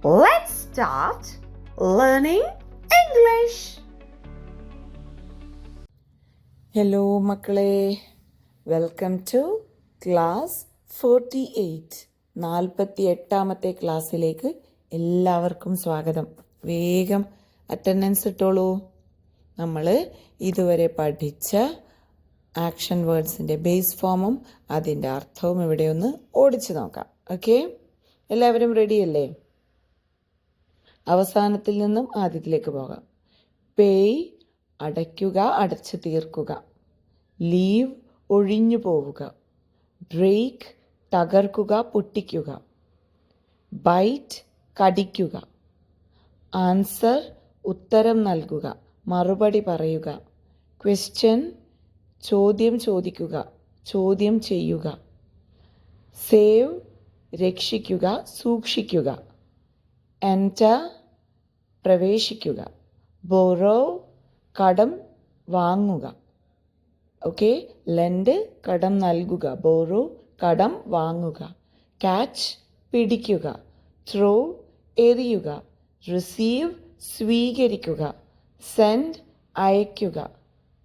Let's start learning English. Hello മക്കളെ, welcome two class 48. 48ാമത്തെ ക്ലാസ്സിലേക്ക് എല്ലാവർക്കും സ്വാഗതം. വേഗം അറ്റൻഡൻസ് ഇട്ടോളൂ. നമ്മൾ ഇതുവരെ പഠിച്ച ആക്ഷൻ വേർഡ്സിൻ്റെ ബേസ് ഫോമും അതിൻ്റെ അർത്ഥവും ഇവിടെ ഒന്ന് ഓടിച്ചു നോക്കാം. ഓക്കെ, എല്ലാവരും റെഡിയല്ലേ? അവസാനത്തിൽ നിന്നും ആദ്യത്തിലേക്ക് പോകാം. പേയ് അടയ്ക്കുക, അടച്ചു തീർക്കുക. ലീവ് ഒഴിഞ്ഞു പോവുക. ബ്രേക്ക് തകർക്കുക, പൊട്ടിക്കുക. ബൈറ്റ് കടിക്കുക. ആൻസർ ഉത്തരം നൽകുക, മറുപടി പറയുക. ക്വസ്റ്റ്യൻ ചോദ്യം ചോദിക്കുക, ചോദ്യം ചെയ്യുക. സേവ് രക്ഷിക്കുക, സൂക്ഷിക്കുക. എൻറ്റർ പ്രവേശിക്കുക. ബോറോ കടം വാങ്ങുക. ഓക്കെ, ലെൻഡ് കടം നൽകുക, ബോറോ കടം വാങ്ങുക. ക്യാച്ച് പിടിക്കുക. ത്രോ എറിയുക. റിസീവ് സ്വീകരിക്കുക. സെൻഡ് അയയ്ക്കുക.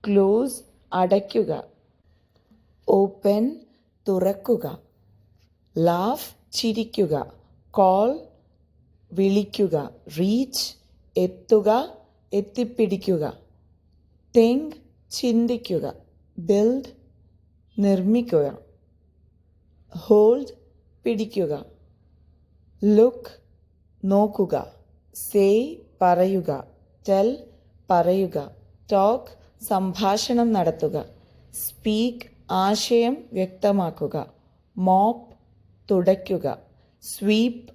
ക്ലോസ് അടയ്ക്കുക. ഓപ്പൻ തുറക്കുക. ലാഫ് ചിരിക്കുക. കോൾ വിളിക്കുക. റീച്ച് എത്തുക, എത്തിപ്പിടിക്കുക. തിങ്ക് ചിന്തിക്കുക. ബിൽഡ് നിർമ്മിക്കുക. ഹോൾഡ് പിടിക്കുക. ലുക്ക് നോക്കുക. സേ പറയുക. ടെൽ പറയുക. ടോക്ക് സംഭാഷണം നടത്തുക. സ്പീക്ക് ആശയം വ്യക്തമാക്കുക. മോപ്പ് തുടയ്ക്കുക. സ്വീപ്പ്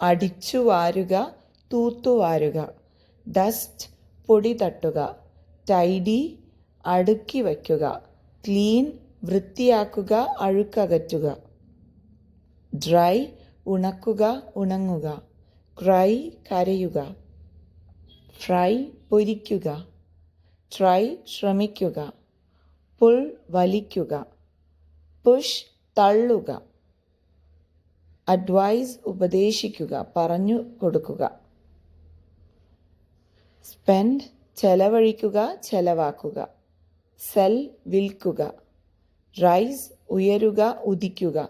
അടിച്ചു വാരുക, തൂത്തുവാരുക. ഡസ്റ്റ് പൊടി തട്ടുക. ടൈഡി അടുക്കി വയ്ക്കുക. ക്ലീൻ വൃത്തിയാക്കുക, അഴുക്കകറ്റുക. ഡ്രൈ ഉണക്കുക, ഉണങ്ങുക. ക്രൈ കരയുക. ഫ്രൈ പൊരിക്കുക. ട്രൈ ശ്രമിക്കുക. പുൾ വലിക്കുക. പുഷ് തള്ളുക. അഡ്വൈസ് ഉപദേശിക്കുക, പറഞ്ഞു കൊടുക്കുക. സ്പെൻഡ് ചെലവഴിക്കുക, ചെലവാക്കുക. സെൽ വിൽക്കുക. റൈസ് ഉയരുക, ഉദിക്കുക.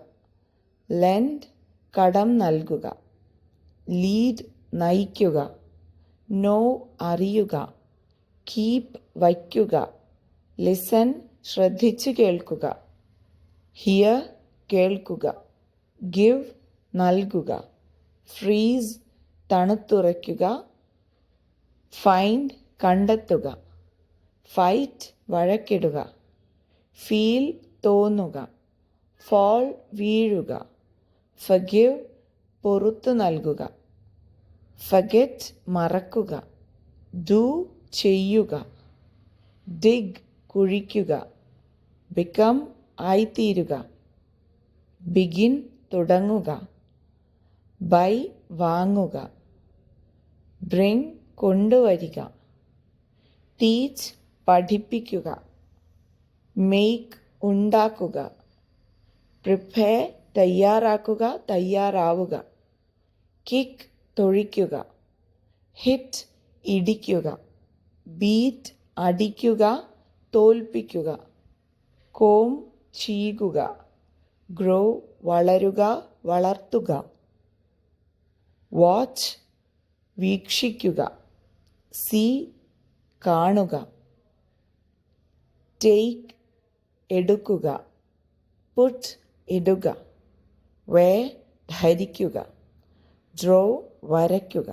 ലെൻഡ് കടം നൽകുക. ലീഡ് നയിക്കുക. നോ അറിയുക. കീപ്പ് വയ്ക്കുക. ലിസൺ ശ്രദ്ധിച്ചു കേൾക്കുക. ഹിയർ കേൾക്കുക. ഗിവ് നൽകുക. ഫ്രീസ് തണുത്തുറയ്ക്കുക. ഫൈൻഡ് കണ്ടെത്തുക. ഫൈറ്റ് വഴക്കിടുക. ഫീൽ തോന്നുക. ഫോൾ വീഴുക. ഫഗിവ് പൊറുത്തു നൽകുക. ഫഗെറ്റ് മറക്കുക. ഡു ചെയ്യുക. ഡിഗ് കുഴിക്കുക. ബിക്കം ആയിത്തീരുക. ബിഗിൻ തുടങ്ങുക. ബൈ വാങ്ങുക. ബ്രിങ് കൊണ്ടുവരിക. ടീച്ച് പഠിപ്പിക്കുക. മേക്ക് ഉണ്ടാക്കുക. പ്രിപ്പയർ തയ്യാറാക്കുക, തയ്യാറാവുക. കിക്ക് തൊഴിക്കുക. ഹിറ്റ് ഇടിക്കുക. ബീറ്റ് അടിക്കുക, തോൽപ്പിക്കുക. കോം ചീകുക. ഗ്രോ വളരുക, വളർത്തുക. വാച്ച് വീക്ഷിക്കുക. സീ കാണുക. ടേക്ക് എടുക്കുക. പുട്ട് ഇടുക. വെയർ ധരിക്കുക. ഡ്രോ വരയ്ക്കുക.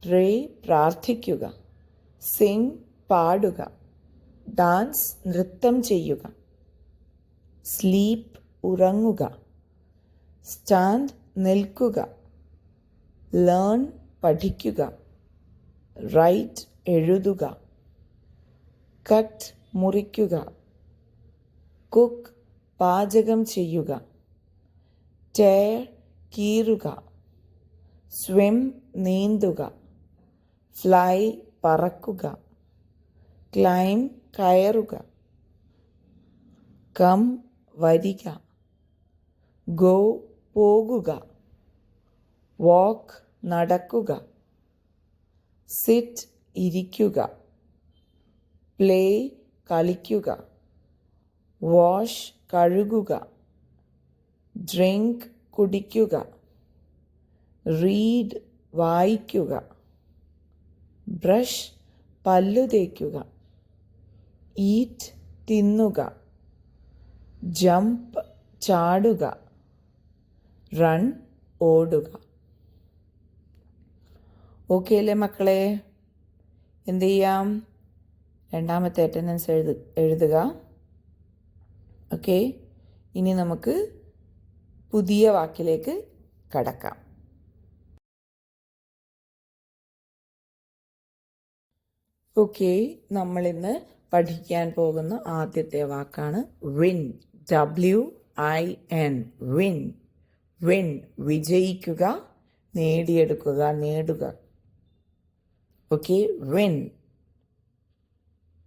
പ്രേ പ്രാർത്ഥിക്കുക. സിംഗ് പാടുക. ഡാൻസ് നൃത്തം ചെയ്യുക. സ്ലീപ്പ് ഉറങ്ങുക. സ്റ്റാൻഡ് നിൽക്കുക. ലേൺ പഠിക്കുക. റൈറ്റ് എഴുതുക. കട്ട് മുറിക്കുക. കുക്ക് പാചകം ചെയ്യുക. ടേർ കീറുക. സ്വിം നീന്തുക. ഫ്ലൈ പറക്കുക. ക്ലൈം കയറുക. കം വരിക. ഗോ പോകുക. വാക്ക് നടക്കുക. സിറ്റ് ഇരിക്കുക. പ്ലേ കളിക്കുക. വാഷ് കഴുകുക. ഡ്രിങ്ക് കുടിക്കുക. റീഡ് വായിക്കുക. ബ്രഷ് പല്ലു തേക്കുക. ഈറ്റ് തിന്നുക. ജംപ് ചാടുക. റൺ ഓടുക. ഓക്കെ അല്ലേ മക്കളെ? എന്ത് ചെയ്യാം? രണ്ടാമത്തെ അറ്റൻഡൻസ് എഴുതുക. ഓക്കെ, ഇനി നമുക്ക് പുതിയ വാക്കിലേക്ക് കടക്കാം. ഓക്കെ, നമ്മളിന്ന് പഠിക്കാൻ പോകുന്ന ആദ്യത്തെ വാക്കാണ് വിൻ. WIN, win. വിൻ വിജയിക്കുക, നേടിയെടുക്കുക, നേടുക. Okay, win.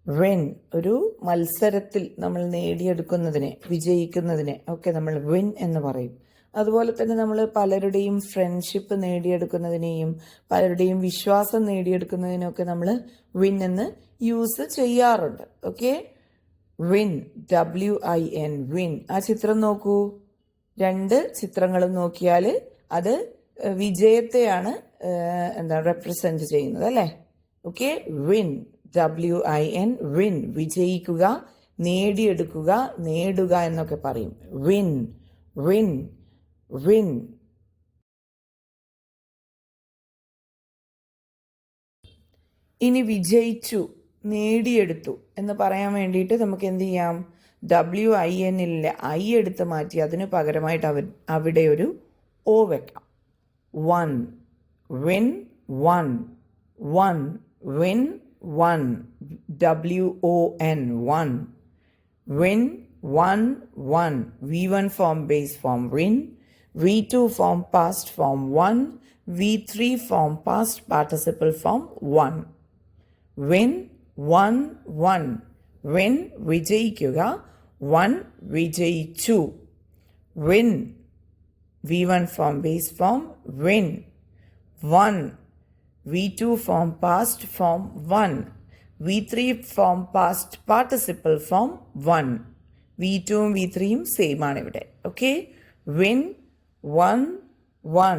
വിൻ ഒരു മത്സരത്തിൽ നമ്മൾ നേടിയെടുക്കുന്നതിനെ, വിജയിക്കുന്നതിനെ ഒക്കെ നമ്മൾ വിൻ എന്ന് പറയും. അതുപോലെ തന്നെ നമ്മൾ പലരുടെയും ഫ്രണ്ട്ഷിപ്പ് നേടിയെടുക്കുന്നതിനെയും പലരുടെയും വിശ്വാസം നേടിയെടുക്കുന്നതിനൊക്കെ നമ്മൾ വിൻ എന്ന് യൂസ് ചെയ്യാറുണ്ട്. Okay, win. WIN, win. ആ ചിത്രം നോക്കൂ. രണ്ട് ചിത്രങ്ങളും നോക്കിയാൽ അത് വിജയത്തെയാണ് റെപ്രസെന്റ് ചെയ്യുന്നത് അല്ലേ? Okay, win. WIN, win. വിജയിക്കുക, നേടിയെടുക്കുക, നേടുക എന്നൊക്കെ പറയും. Win, win, win. ഇനി വിജയിച്ചു, നേടിയെടുത്തു എന്ന് പറയാൻ വേണ്ടിയിട്ട് നമുക്ക് എന്ത് ചെയ്യാം? WINലെ I എടുത്ത് മാറ്റി അതിന് പകരമായിട്ട് അവിടെ ഒരു O വെക്കാം. One. Win, one. One. Win, one. WON, one. Win, one, one. V1 form base form win. V2 form past form won. V3 form past participle form won. Win, won, won. Win വിജയിക്കുക. Won വിജയിച്ചു. Win V1 form base form win. Won V2 form past form won. V3 form past participle form won. V2 ഉം V3യും same ആണ് ഇവിടെ. Okay, win, one, one.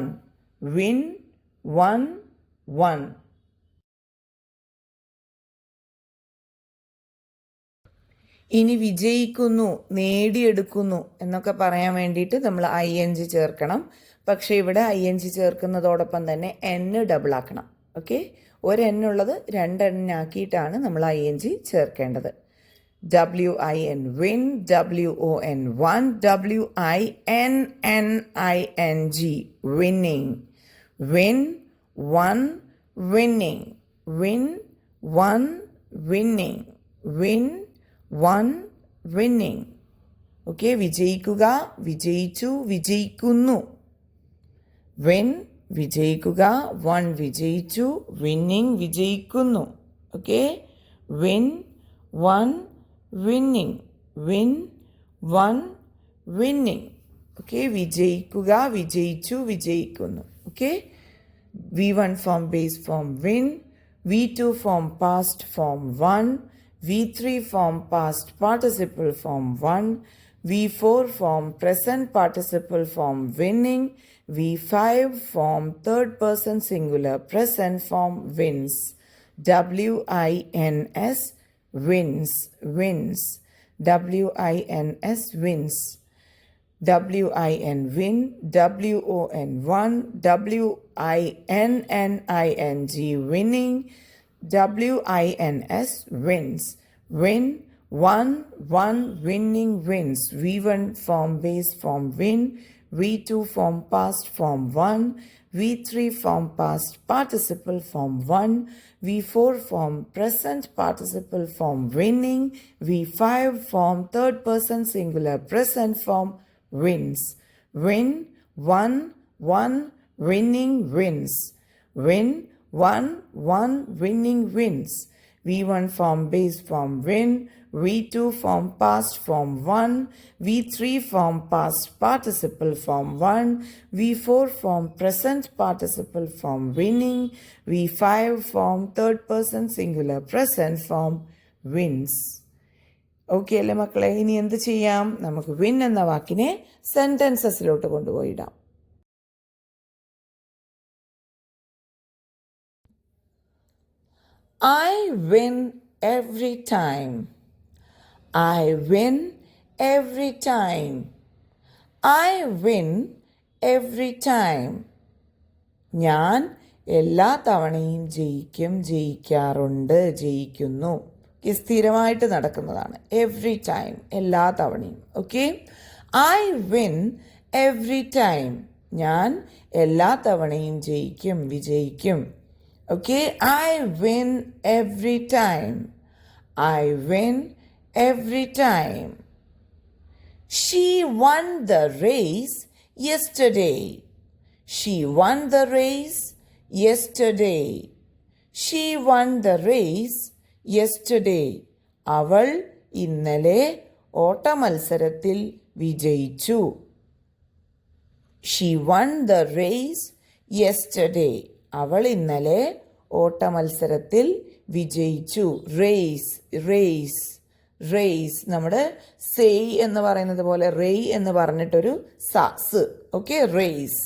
Win, one, one. ഇനി വിജയിക്കുന്നു, നേടിയെടുക്കുന്നു എന്നൊക്കെ പറയാൻ വേണ്ടിയിട്ട് നമ്മൾ ING ചേർക്കണം. പക്ഷേ ഇവിടെ ING ചേർക്കുന്നതോടൊപ്പം തന്നെ N ഡബിൾ ആക്കണം. ഓക്കെ, ഒരു N ഉള്ളത് 2 N ആക്കിയിട്ടാണ് നമ്മൾ ING ചേർക്കേണ്ടത്. WIN, win. WON, one. WINNING, winning. Win, won, winning. Win, won, winning. Win, won, winning. Okay, വിജയിക്കുക, വിജയിച്ചു, വിജയിക്കുന്നു. വിൻ വിജയിക്കുക, വൺ വിജയിച്ചു, വിന്നിങ് വിജയിക്കുന്നു. Okay, win, won, winning. Win, won, winning. Okay, വിജയിക്കുക, വിജയിച്ചു, വിജയിക്കുന്നു. Okay, V1 form base form win. V2 form past form won. V3 form past participle form won. V4 form present participle form winning. V5 form third person singular present form wins. WINS, wins, wins. WINS, wins. WIN, win. WON, won. WINNING, winning. WINS, wins. Win, won, won, winning, wins. V1 form base form win. V2 form past form won. V3 form past participle form won. V4 form present participle form winning. V5 form third person singular present form wins. Win, won, won, winning, wins. Win, won, won, winning, wins. V1 form base form win. V2 form past form 1, V3 form past participle form 1, V4 form present participle form winning, V5 form third person singular present form wins. Okay അല്ലേ മക്കളെ? ഇനി എന്ത് ചെയ്യാം? നമുക്ക് win എന്ന വാക്കിനെ സെന്റൻസസിലോട്ട് കൊണ്ടുപോയിടാം. I win every time. I win every time. I win every time. ഞാൻ എല്ലാ തവണയും ജയിക്കാറുണ്ട്, ജയിക്കുന്നു. സ്ഥിരമായിട്ട് നടക്കുന്നതാണ്. എവ്രി ടൈം, എല്ലാ തവണയും. Okay, I win every time. ഞാൻ എല്ലാ തവണയും വിജയിക്കും. Okay, I win every time. I win every time. She won the race yesterday. She won the race yesterday. She won the race yesterday. അവൾ ഇന്നലെ ഓട്ടമത്സരത്തിൽ വിജയിച്ചു. She won the race yesterday. അവൾ ഇന്നലെ ഓട്ടമത്സരത്തിൽ വിജയിച്ചു. റേസ് നമ്മുടെ സെയ് എന്ന് പറയുന്നത് പോലെ റെയ് എന്ന് പറഞ്ഞിട്ടൊരു സ്. Okay, race.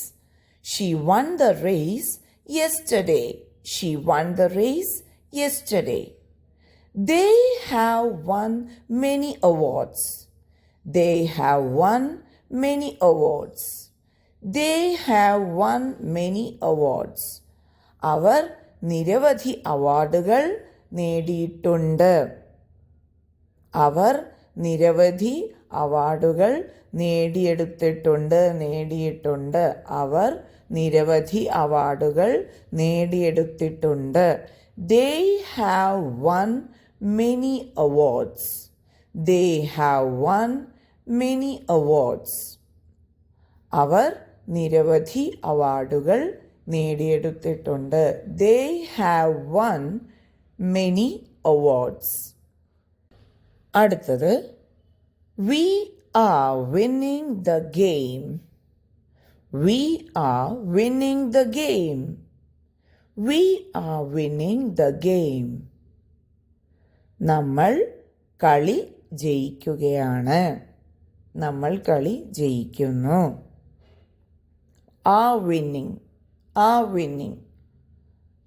She won the race yesterday. She won the race yesterday. They have won many awards. They have won many awards. They have won many awards. അവർ നിരവധി അവാർഡുകൾ നേടിയിട്ടുണ്ട്. അവർ നിരവധി അവാർഡുകൾ നേടിയിട്ടുണ്ട്. അവർ നിരവധി അവാർഡുകൾ നേടിയെടുത്തിട്ടുണ്ട്. They have won many awards. They have won many awards. അവർ നിരവധി അവാർഡുകൾ നേടിയെടുത്തിട്ടുണ്ട്. They have won many awards. അടുത്തത്, we are winning the game. We are winning the game. We are winning the game. നമ്മൾ കളി ജയിക്കുകയാണ്. നമ്മൾ കളി ജയിക്കുന്നു. are winning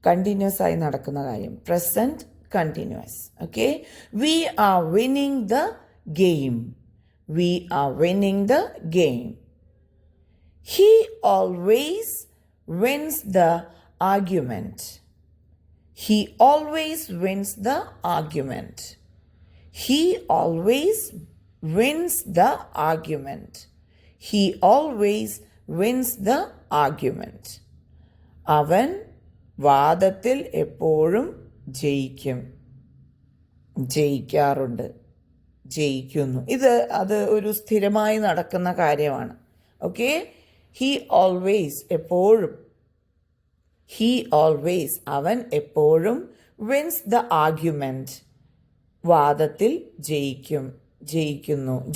കണ്ടിന്യൂസ് ആയി നടക്കുന്ന കാര്യം. Present continuous. Okay, we are winning the game. We are winning the game. He always wins the argument. He always wins the argument. He always wins the argument. He always wins the argument. അവൻ വാദത്തിൽ എപ്പോഴും ജയിക്കാറുണ്ട്, ജയിക്കുന്നു. അത് ഒരു സ്ഥിരമായി നടക്കുന്ന കാര്യമാണ്. Okay, he always എപ്പോഴും, അവൻ എപ്പോഴും വിൻസ് ദ ആർഗ്യുമെന്റ് വാദത്തിൽ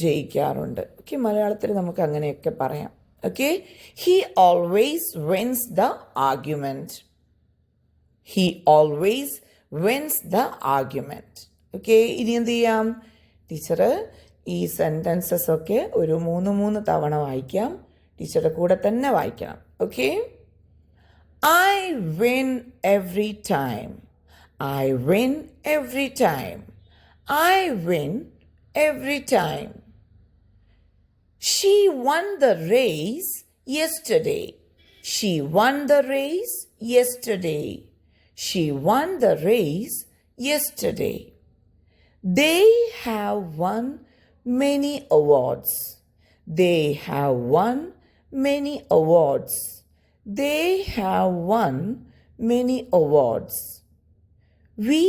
ജയിക്കാറുണ്ട്. ഓക്കെ, മലയാളത്തിൽ നമുക്ക് അങ്ങനെയൊക്കെ പറയാം. Okay, he always wins the argument. He always wins the argument. Okay, ഇനി എന്ത് ചെയ്യാം? ടീച്ചർ ഈ സെൻറ്റൻസസ് ഒക്കെ ഒരു 3 തവണ വായിക്കാം. ടീച്ചറുടെ കൂടെ തന്നെ വായിക്കണം. Okay, I win every time. I win every time. I win every time. She won the race yesterday. She won the race yesterday. She won the race yesterday. They have won many awards. They have won many awards. They have won many awards. We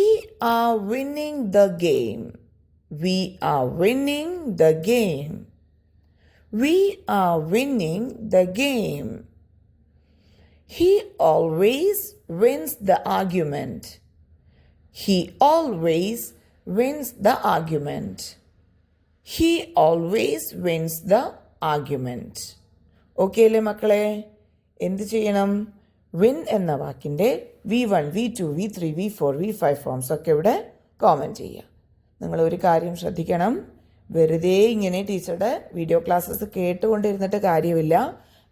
are winning the game. We are winning the game. We are winning the game. He always wins the argument. He always wins the argument. He always wins the argument. Okay അല്ലേ മക്കളെ? എന്ത് ചെയ്യണം? Win എന്ന വാക്കിൻ്റെ V1, V2, V3, V4, V5 forms ഒക്കെ ഇവിടെ comment ചെയ്യുക. നിങ്ങളൊരു കാര്യം ശ്രദ്ധിക്കണം, വെറുതെ ഇങ്ങനെ ടീച്ചറുടെ വീഡിയോ ക്ലാസ്സസ് കേട്ടുകൊണ്ടിരുന്നിട്ട് കാര്യമില്ല.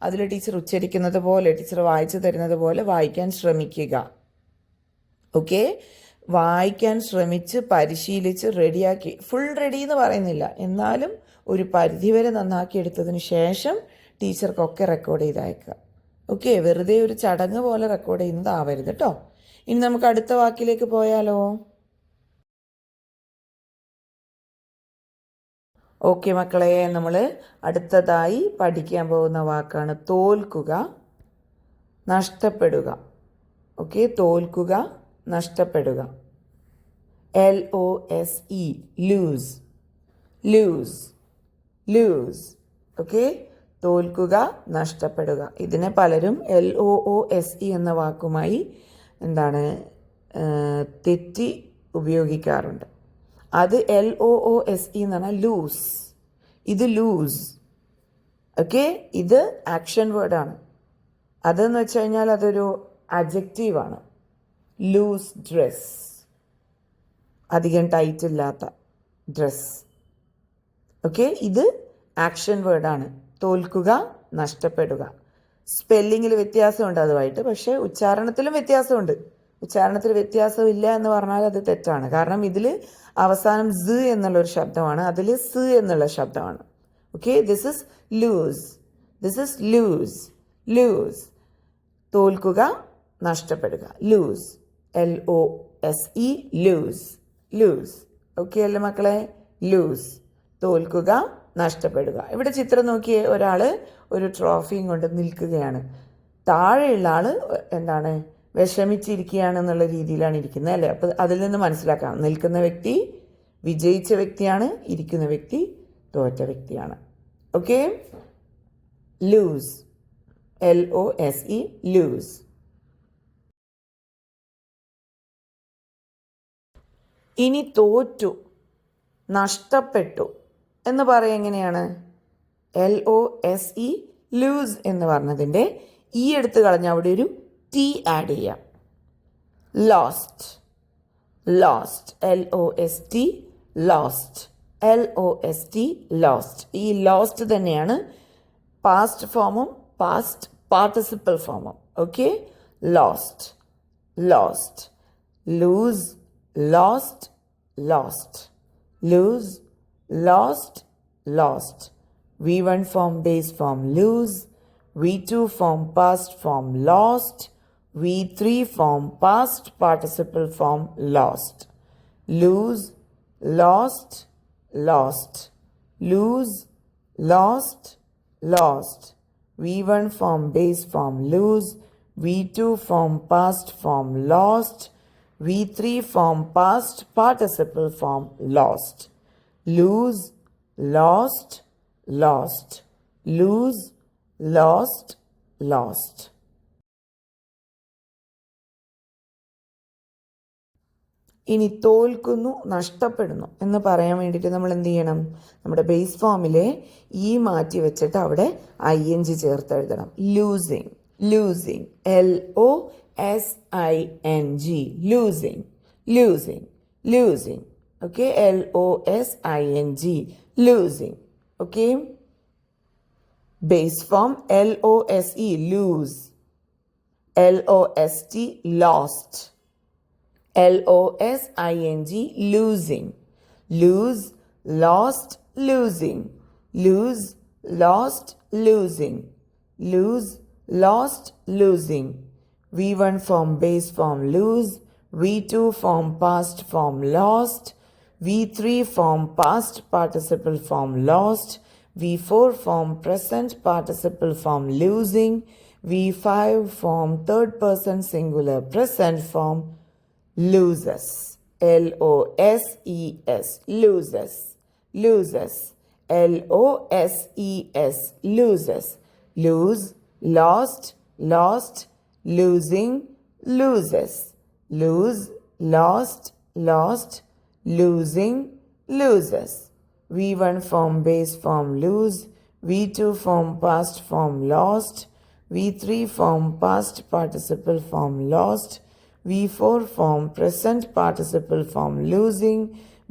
അതിൽ ടീച്ചർ ഉച്ചരിക്കുന്നത് പോലെ, ടീച്ചർ വായിച്ചു തരുന്നത് പോലെ വായിക്കാൻ ശ്രമിക്കുക. ഓക്കെ? വായിക്കാൻ ശ്രമിച്ച് പരിശീലിച്ച് റെഡിയാക്കി, ഫുൾ റെഡി എന്ന് പറയുന്നില്ല, എന്നാലും ഒരു പരിധിവരെ നന്നാക്കി എടുത്തതിന് ശേഷം ടീച്ചർക്കൊക്കെ റെക്കോർഡ് ചെയ്ത് അയക്കുക. ഓക്കെ? വെറുതെ ഒരു ചടങ്ങ് പോലെ റെക്കോർഡ് ചെയ്യുന്നത് ആവരുത് കേട്ടോ. ഇനി നമുക്ക് അടുത്ത വാക്കിലേക്ക് പോയാലോ? ഓക്കെ മക്കളെ, നമ്മൾ അടുത്തതായി പഠിക്കാൻ പോകുന്ന വാക്കാണ് തോൽക്കുക, നഷ്ടപ്പെടുക. ഓക്കെ? തോൽക്കുക, നഷ്ടപ്പെടുക. LOSE, lose, lose, lose. Okay? തോൽക്കുക, നഷ്ടപ്പെടുക. ഇതിനെ പലരും LOOSE എന്ന വാക്കുമായി തെറ്റി ഉപയോഗിക്കാറുണ്ട്. അത് LOOSE എന്ന് പറഞ്ഞാൽ ലൂസ്. ഇത് ലൂസ്. ഓക്കെ? ഇത് ആക്ഷൻ വേർഡാണ്. അതെന്ന് വെച്ച് കഴിഞ്ഞാൽ അതൊരു അഡ്ജക്റ്റീവാണ്. ലൂസ് ഡ്രസ്, അധികം ടൈറ്റ് ഇല്ലാത്ത ഡ്രസ്. ഓക്കെ? ഇത് ആക്ഷൻ വേർഡാണ്. തോൽക്കുക, നഷ്ടപ്പെടുക. സ്പെല്ലിങ്ങിൽ വ്യത്യാസമുണ്ട് അതുമായിട്ട്, പക്ഷേ ഉച്ചാരണത്തിലും വ്യത്യാസമുണ്ട്. ഉച്ചാരണത്തിൽ വ്യത്യാസമില്ല എന്ന് പറഞ്ഞാൽ അത് തെറ്റാണ്. കാരണം ഇതിൽ അവസാനം Z എന്നുള്ളൊരു ശബ്ദമാണ്, അതിൽ സ് എന്നുള്ള ശബ്ദമാണ്. Okay? This is lose, this is lose, lose. തോൽക്കുക, നഷ്ടപ്പെടുക. Lose, LOSE, lose, lose. Okay അല്ലേ മക്കളെ? ലൂസ്, തോൽക്കുക, നഷ്ടപ്പെടുക. ഇവിടെ ചിത്രം നോക്കിയേ, ഒരാൾ ഒരു ട്രോഫിയും കൊണ്ട് നിൽക്കുകയാണ്. താഴെയുള്ള ആൾ വിഷമിച്ചിരിക്കുകയാണെന്നുള്ള രീതിയിലാണ് ഇരിക്കുന്നത് അല്ലേ? അപ്പോൾ അതിൽ നിന്ന് മനസ്സിലാക്കാം, നിൽക്കുന്ന വ്യക്തി വിജയിച്ച വ്യക്തിയാണ്, ഇരിക്കുന്ന വ്യക്തി തോറ്റ വ്യക്തിയാണ്. ഓക്കെ? Lose, LOSE, lose. ഇനി തോറ്റു, നഷ്ടപ്പെട്ടു എന്ന് പറയാൻ എങ്ങനെയാണ്? LOSE, ലൂസ് എന്ന് പറഞ്ഞതിൻ്റെ ഈ എടുത്ത് കളഞ്ഞ അവിടെ ഒരു T ആഡ് ചെയ്യാം. Lost, lost, LOST, lost, LOST, lost. ഈ ലോസ്റ്റ് തന്നെയാണ് പാസ്റ്റ് ഫോമും പാസ്റ്റ് പാർട്ടിസിപ്പൽ ഫോമും. Okay? Lost, lost, lose, lost, lost, lose, lost, lost. V1 form base form lose, V2 form past form lost, V3 form past participle form lost. Lose, lost, lost, lose, lost, lost. V1 form base form lose, V2 form past form lost, V3 form past participle form lost. Lose, lost, lost, lose, lost, lost. ഇനി തോൽക്കുന്നു, നഷ്ടപ്പെടുന്നു എന്ന് പറയാൻ വേണ്ടിയിട്ട് നമ്മൾ എന്ത് ചെയ്യണം? നമ്മുടെ base ഫോമിലെ ഈ മാറ്റി വെച്ചിട്ട് അവിടെ ING ചേർത്ത് എഴുതണം. Losing, losing, LOSING, losing, losing, losing. Okay? LOSING, losing. Okay? Base form LOSE, lose. LOST, lost. LOSING, losing. Lose, lost, losing. Lose, lost, losing. Lose, lost, losing. V1 form base form lose, V2 form past form lost, V3 form past participle form lost, V4 form present participle form losing, V5 form third person singular present form loses. LOSES, loses, loses. LOSES, loses. Lose, lost, lost, losing, loses. Lose, lost, lost, losing, loses. V1 form base form lose, V2 form past form lost, V3 form past participle form lost, V4 form present participle form losing,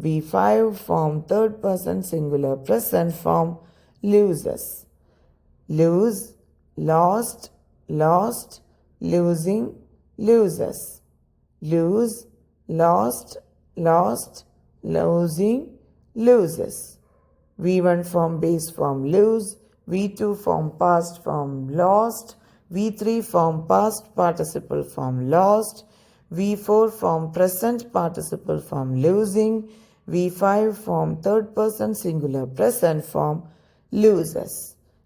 V5 form third person singular present form loses. Lose, lost, lost, losing, loses. Lose, lost, lost, losing, loses. V1 form base form lose, V2 form past form lost, V3 form past participle form lost, V4 form present participle form losing, V5 form third person singular present form loses.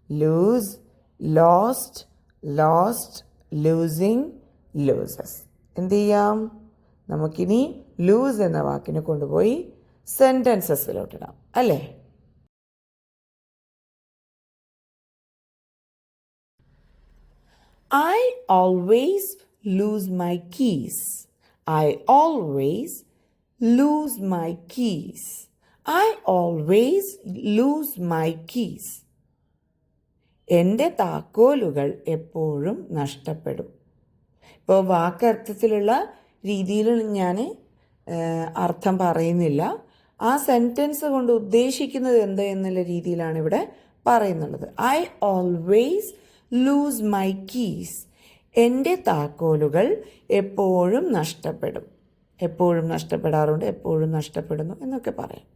Lose, lost, lost, losing, loses. എന്ത് ചെയ്യാം? നമുക്കിനി loose എന്ന വാക്കിനെ കൊണ്ടുപോയി സെൻറ്റൻസസിലോട്ടിടാം അല്ലേ? I always lose my keys. I always lose my keys. I always lose my keys. എൻ്റെ താക്കോലുകൾ എപ്പോഴും നഷ്ടപ്പെടും. ഇപ്പോൾ വാക്കർത്ഥത്തിലുള്ള രീതിയിൽ ഞാൻ അർത്ഥം പറയുന്നില്ല. ആ സെൻറ്റൻസ് കൊണ്ട് ഉദ്ദേശിക്കുന്നത് എന്ത് എന്നുള്ള രീതിയിലാണ് ഇവിടെ പറയുന്നുള്ളത്. I always lose my keys. എൻ്റെ താക്കോലുകൾ എപ്പോഴും നഷ്ടപ്പെടും. എപ്പോഴും നഷ്ടപ്പെടാറുണ്ട്, എപ്പോഴും നഷ്ടപ്പെടുന്നു എന്നൊക്കെ പറയാം.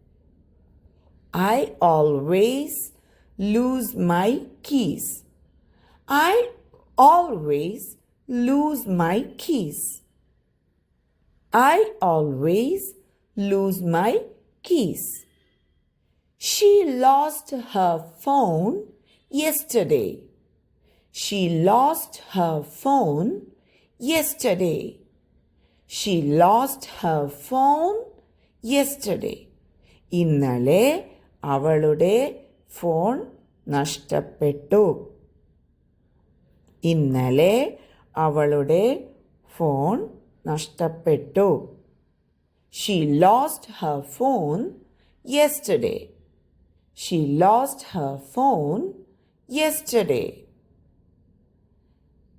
I always lose my keys. I always lose my keys. I always lose my keys. She lost her phone yesterday. She lost her phone yesterday. She lost her phone yesterday. ഇന്നലെ അവളുടെ ഫോൺ നഷ്ടപ്പെട്ടു. ഇന്നലെ അവളുടെ phone നഷ്ടപ്പെട്ടു. She lost her phone yesterday. She lost her phone yesterday.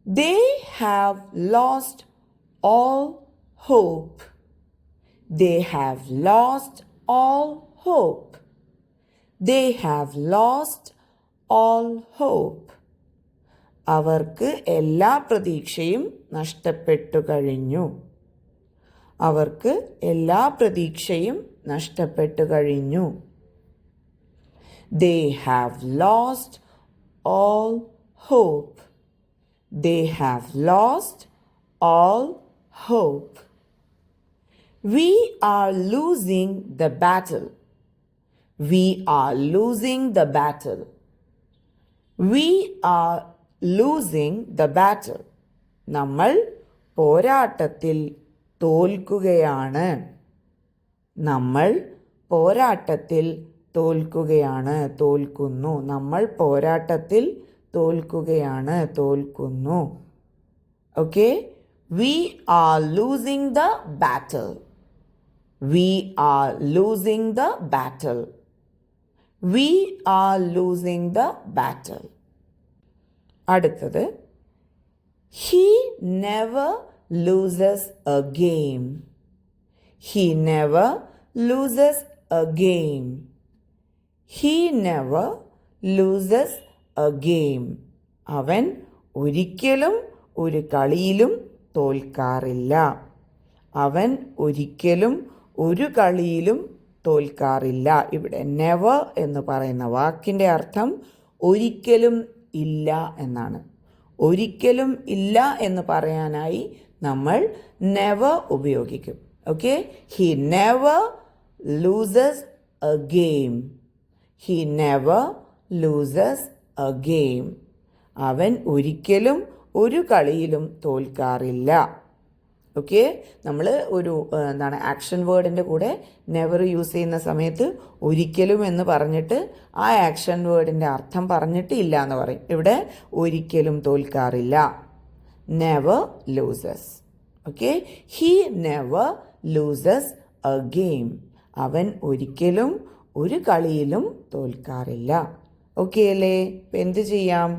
They have lost all hope. They have lost all hope. They have lost all hope. അവർക്ക് എല്ലാ പ്രതീക്ഷയും നഷ്ടപ്പെട്ടു കഴിഞ്ഞു. അവർക്ക് എല്ലാ പ്രതീക്ഷയും നഷ്ടപ്പെട്ടു കഴിഞ്ഞു. They have lost all hope. They have lost all hope. We are losing the battle. We are losing the battle. We are losing the battle. നമ്മൾ പോരാട്ടത്തിൽ തോൽക്കുകയാണ്. നമ്മൾ പോരാട്ടത്തിൽ തോൽക്കുകയാണ്, തോൽക്കുന്നു. നമ്മൾ പോരാട്ടത്തിൽ തോൽക്കുകയാണ്, തോൽക്കുന്നു. Okay, we are losing the battle. We are losing the battle. We are losing the battle. അടുത്തത്, he never loses a game. He never loses a game. He never loses a game. അവൻ ഒരിക്കലും ഒരു കളിയിലും തോൽക്കാറില്ല. അവൻ ഒരിക്കലും ഒരു കളിയിലും തോൽക്കാറില്ല. ഇവിടെ നെവർ എന്ന് പറയുന്ന വാക്കിൻ്റെ അർത്ഥം ഒരിക്കലും ഇല്ല എന്നാണ്. ഒരിക്കലും ഇല്ല എന്ന് പറയാനായി നമ്മൾ നെവർ ഉപയോഗിക്കും. Okay, he never loses a game. He never loses a game. അവൻ ഒരിക്കലും ഒരു കളിയിലും തോൽക്കാറില്ല. ഓക്കെ, നമ്മൾ ഒരു ആക്ഷൻ വേർഡിൻ്റെ കൂടെ നെവർ യൂസ് ചെയ്യുന്ന സമയത്ത് ഒരിക്കലും എന്ന് പറഞ്ഞിട്ട് ആ ആക്ഷൻ വേർഡിൻ്റെ അർത്ഥം പറഞ്ഞിട്ട് ഇല്ല എന്ന് പറയും. ഇവിടെ ഒരിക്കലും തോൽക്കാറില്ല. Never loses. Okay, he never loses a game. അവൻ ഒരിക്കലും ഒരു കളിയിലും തോൽക്കാറില്ല. ഓക്കെ അല്ലേ? ഇപ്പം എന്ത് ചെയ്യാം?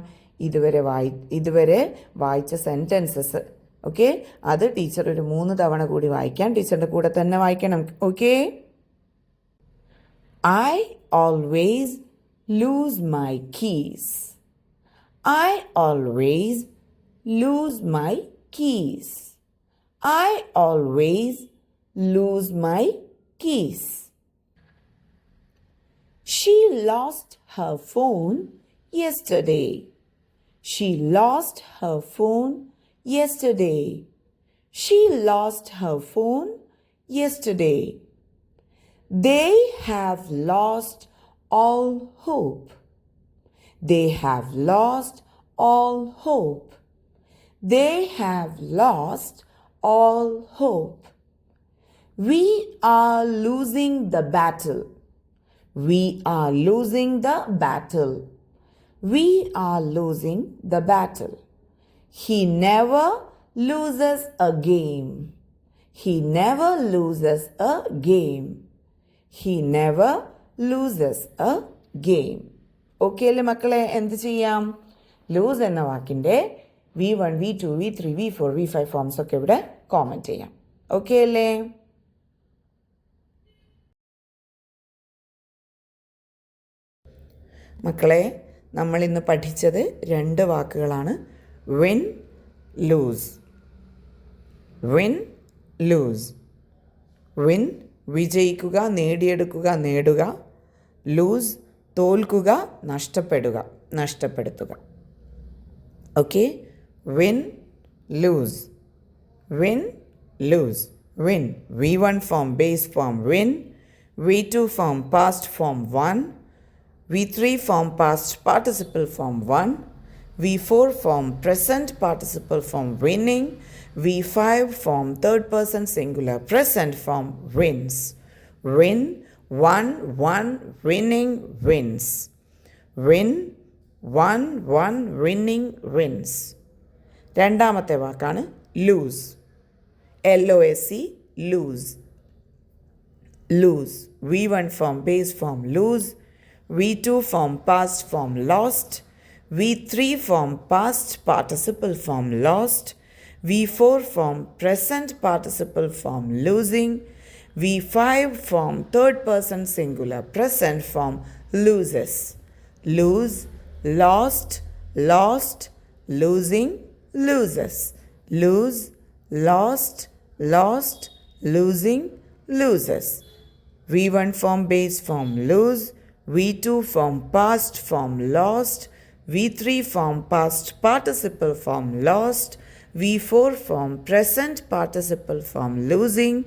ഇതുവരെ വായിച്ച സെൻറ്റൻസസ് ഓക്കെ, അത് ടീച്ചർ ഒരു 3 തവണ കൂടി വായിക്കാം. ടീച്ചറിൻ്റെ കൂടെ തന്നെ വായിക്കണം. Okay. I always lose my keys. I always lose my keys. I always lose my keys. She lost her phone yesterday. She lost her phone yesterday. She lost her phone yesterday. They have lost all hope. They have lost all hope. They have lost all hope. We are losing the battle. We are losing the battle. We are losing the battle. He never loses a game. He never loses a game. He never loses a game. Okay അല്ലേ മക്കളെ? എന്ത് ചെയ്യാം? Loose എന്ന വാക്കിൻ്റെ V1, V2, V3, V4, V5 forms ഒക്കെ ഇവിടെ comment ചെയ്യാം. Okay അല്ലേ? മക്കളെ, നമ്മൾ ഇന്ന് പഠിച്ചത് 2 വാക്കുകളാണ്. Win, lose. Win, lose. Win വിജയിക്കുക, നേടിയെടുക്കുക, നേടുക. ലൂസ് തോൽക്കുക, നഷ്ടപ്പെടുക, നഷ്ടപ്പെടുത്തുക. Okay. Win, lose. Win, lose. Win V1 form base form win, V2 form past form won, V3 form past participle form won, V4 form present participle form winning, V5 form third person singular present form wins. Win, won, won, winning, wins. Win, won, won, winning, wins. രണ്ടാമത്തെ വാക്കാണ് loose. LOSE, lose. Lose. V1 form base form lose, V2 form past form lost, V3 form past participle form lost, V4 form present participle form losing, V5 form third person singular present form loses. Lose, lost, lost, losing, loses. Lose, lost, lost, losing, loses. V1 form base form lose, V2 form past form lost, V3 form past participle form lost, V4 form present participle form losing,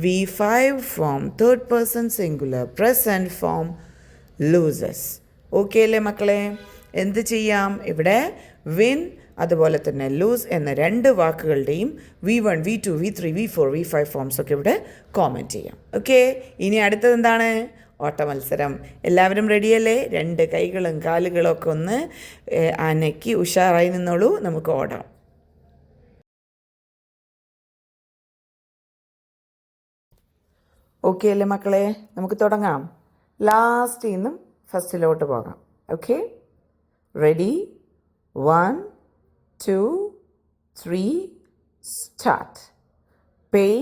V5 form third person singular present form loses. Okay അല്ലേ മക്കളെ? എന്ത് ചെയ്യാം? ഇവിടെ win അതുപോലെ തന്നെ loose എന്ന 2 വാക്കുകളുടെയും V1, V2, V3, V4, V5 forms ഒക്കെ ഇവിടെ കോമൻറ്റ് ചെയ്യാം. ഓക്കെ. ഇനി അടുത്തത് എന്താണ്? ഓട്ടമത്സരം. എല്ലാവരും റെഡിയല്ലേ? 2 കൈകളും കാലുകളും ഒക്കെ ഒന്ന് അനക്കി ഉഷാറായി നിന്നോളൂ. നമുക്ക് ഓടാം. ഓക്കെ അല്ലേ മക്കളെ? നമുക്ക് തുടങ്ങാം. ലാസ്റ്റിൽ നിന്നും ഫസ്റ്റിലോട്ട് പോകാം. Okay. Ready? 1, 2, 3, start. Pay,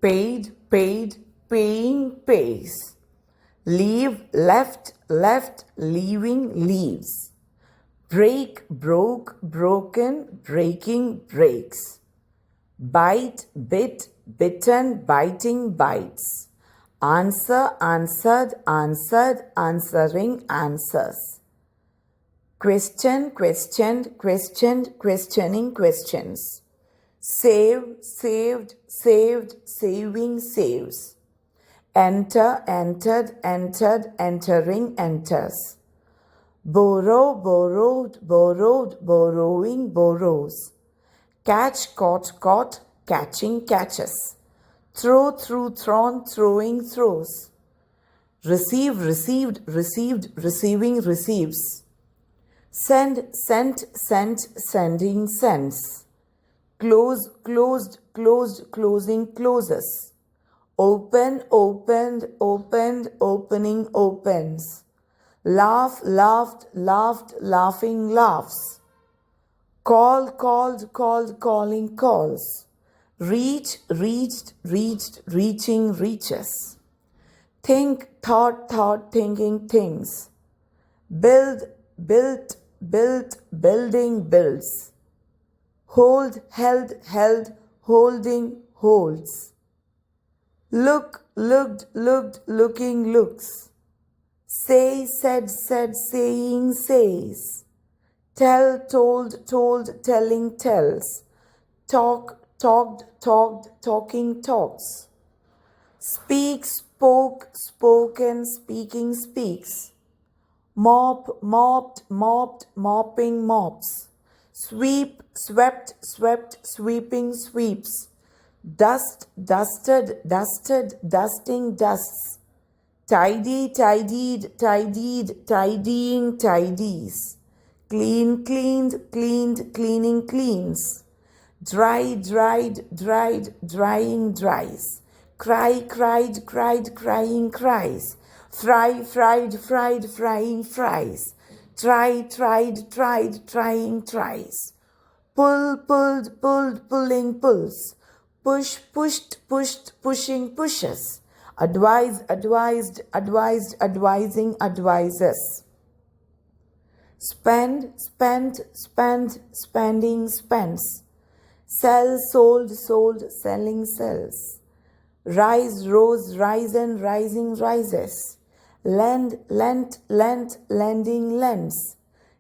paid, paid, paying, pays. Leave, left, left, leaving, leaves. Break, broke, broken, breaking, breaks. Bite, bit, bitten, biting, bites. Answer, answered, answered, answering, answers. Question, questioned, questioned, questioning, questions. Save, saved, saved, saving, saves. Enter, entered, entered, entering, enters. Borrow, borrowed, borrowed, borrowing, borrows. Catch, caught, caught, catching, catches. Throw, threw, thrown, throwing, throws. Receive, received, received, receiving, receives. Send, sent, sent, sending, sends. Close, closed, closed, closing, closes. Open, opened, opened, opening, opens. Laugh, laughed, laughed, laughing, laughs. Call, called, called, calling, calls. Reach, reached, reached, reaching, reaches. Think, thought, thought, thinking, things. Build, built, built, building, builds. Hold, held, held, holding, holds. Look, looked, looked, looking, looks. Say, said, said, saying, says. Tell, told, told, telling, tells. Talk, talked, talked, talking, talks. Speak, spoke, spoken, speaking, speaks. Mop, mopped, mopped, mopping, mops. Sweep, swept, swept, sweeping, sweeps. Dust, dusted, dusted, dusting, dusts. Tidy, tidied, tidied, tidying, tidies. Clean, cleaned, cleaned, cleaning, cleans. Dry, dried, dried, drying, dries. Cry, cried, cried, crying, cries. Fry, fried, fried, frying, fries. Try, tried, tried, trying, tries. Pull, pulled, pulled, pulling, pulls. Push, pushed, pushed, pushing, pushes. Advise, advised, advised, advising, advises. Spend, spent, spent, spending, spends. Sell, sold, sold, selling, sells. Rise, rose, risen, rising, rises. Lend, lent, lent, lending, lends.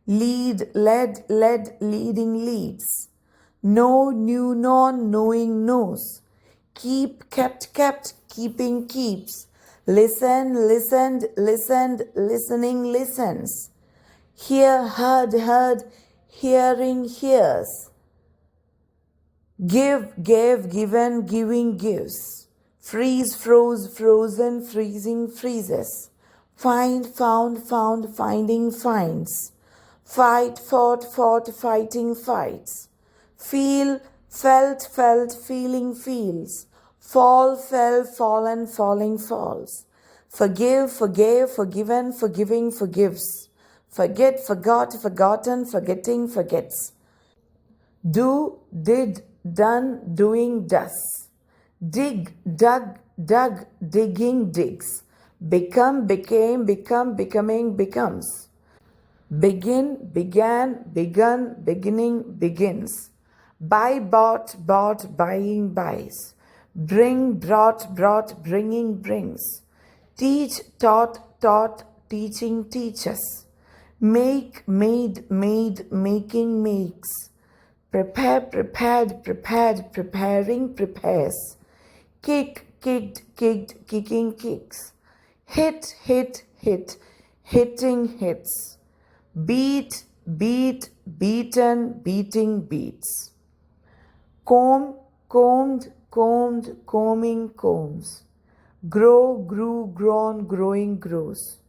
Lead, led, led, leading, leads. Know, knew, known, knowing, knows. Keep, kept, kept, keeping, keeps. Listen, listened, listened, listening, listens. Hear, heard, heard, hearing, hears. Give, gave, given, giving, gives. Freeze, froze, frozen, freezing, freezes. Find, found, found, finding, finds. Fight, fought, fought, fighting, fights. Feel, felt, felt, feeling, feels. Fall, fell, fallen, falling, falls. Forgive, forgave, forgiven, forgiving, forgives. Forget, forgot, forgotten, forgetting, forgets. Do, did, done, doing, does. Dig, dug, dug, digging, digs. Become, became, become, becoming, becomes. Begin, began, begun, beginning, begins. Buy, bought, bought, buying, buys. Bring, brought, brought, bringing, brings. Teach, taught, taught, teaching, teaches. Make, made, made, making, makes. Prepare, prepared, prepared, preparing, prepares. Kick, kicked, kicked, kicking, kicks. Hit, hit, hit, hitting, hits. Beat, beat, beaten, beating, beats. Comb, combed, combed, combing, combs. Grow, grew, grown, growing, grows.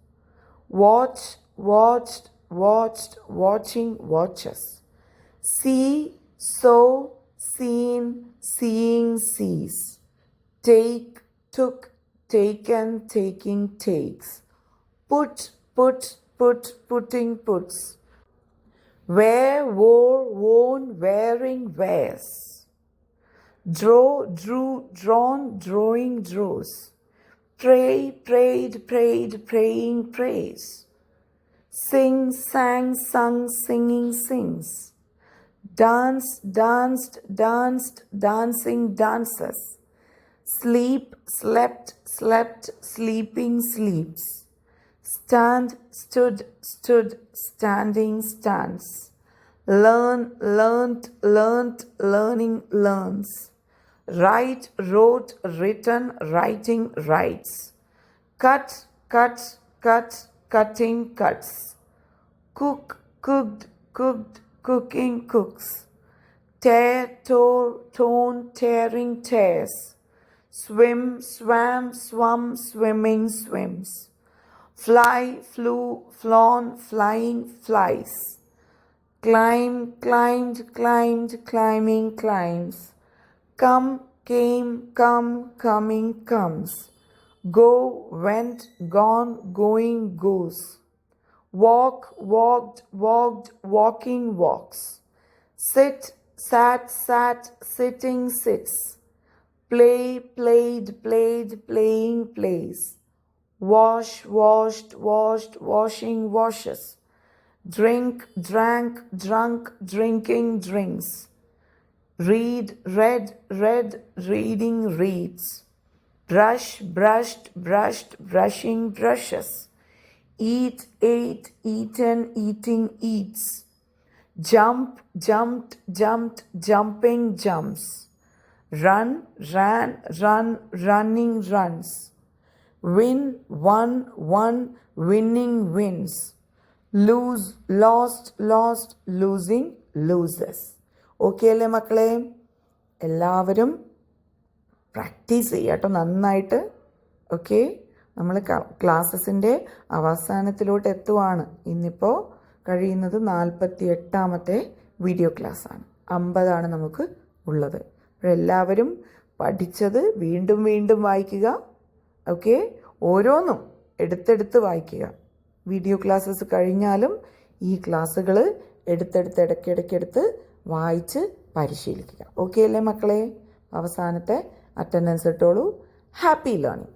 Watch, watched, watched, watching, watches. See, saw, seen, seeing, sees. Take, took, taken, taking, takes. Put, put, put, putting, puts. Wear, wore, worn, wearing, wears. Draw, drew, drawn, drawing, draws. Pray, prayed, prayed, praying, prays. Sing, sang, sung, singing, sings. Dance, danced, danced, dancing, dances. Sleep, slept, slept, sleeping, sleeps. Stand, stood, stood, standing, stands. Learn, learnt, learnt, learning, learns. Write, wrote, written, writing, writes. Cut, cut, cut, cutting, cuts. Cook, cooked, cooked, cooking, cooks. Tear, tore, torn, tearing, tears. Swim, swam, swum, swimming, swims. Fly, flew, flown, flying, flies. Climb, climbed, climbed, climbing, climbs. Come, came, come, coming, comes. Go, went, gone, going, goes. Walk, walked, walked, walking, walks. Sit, sat, sat, sitting, sits. Play, played, played, playing, plays. Wash, washed, washed, washing, washes. Drink, drank, drunk, drinking, drinks. Read, read, read, reading, reads. Brush, brushed, brushed, brushing, brushes. Eat, ate, eaten, eating, eats. Jump, jumped, jumped, jumping, jumps. Run, ran, run, running, runs. Win, won, won, winning, wins. Lose, lost, lost, losing, loses. Okay അല്ലേ മക്കളെ? എല്ലാവരും practice ചെയ്യുക കേട്ടോ നന്നായിട്ട്. Okay, നമ്മൾ ക്ലാസ്സസിൻ്റെ അവസാനത്തിലോട്ട് എത്തുവാണ്. ഇന്നിപ്പോൾ കഴിയുന്നത് 48ാമത്തെ video ക്ലാസ്സാണ്. 50 നമുക്ക് ഉള്ളത്. അപ്പോഴെല്ലാവരും പഠിച്ചത് വീണ്ടും വീണ്ടും വായിക്കുക. ഓക്കെ, ഓരോന്നും എടുത്തെടുത്ത് വായിക്കുക. വീഡിയോ ക്ലാസ്സസ് കഴിഞ്ഞാലും ഈ ക്ലാസ്സുകൾ എടുത്തെടുത്ത് ഇടയ്ക്കിടയ്ക്കെടുത്ത് വായിച്ച് പരിശീലിക്കുക. ഓക്കെ അല്ലേ മക്കളെ? അവസാനത്തെ അറ്റൻഡൻസ് ഇട്ടോളൂ. Happy learning.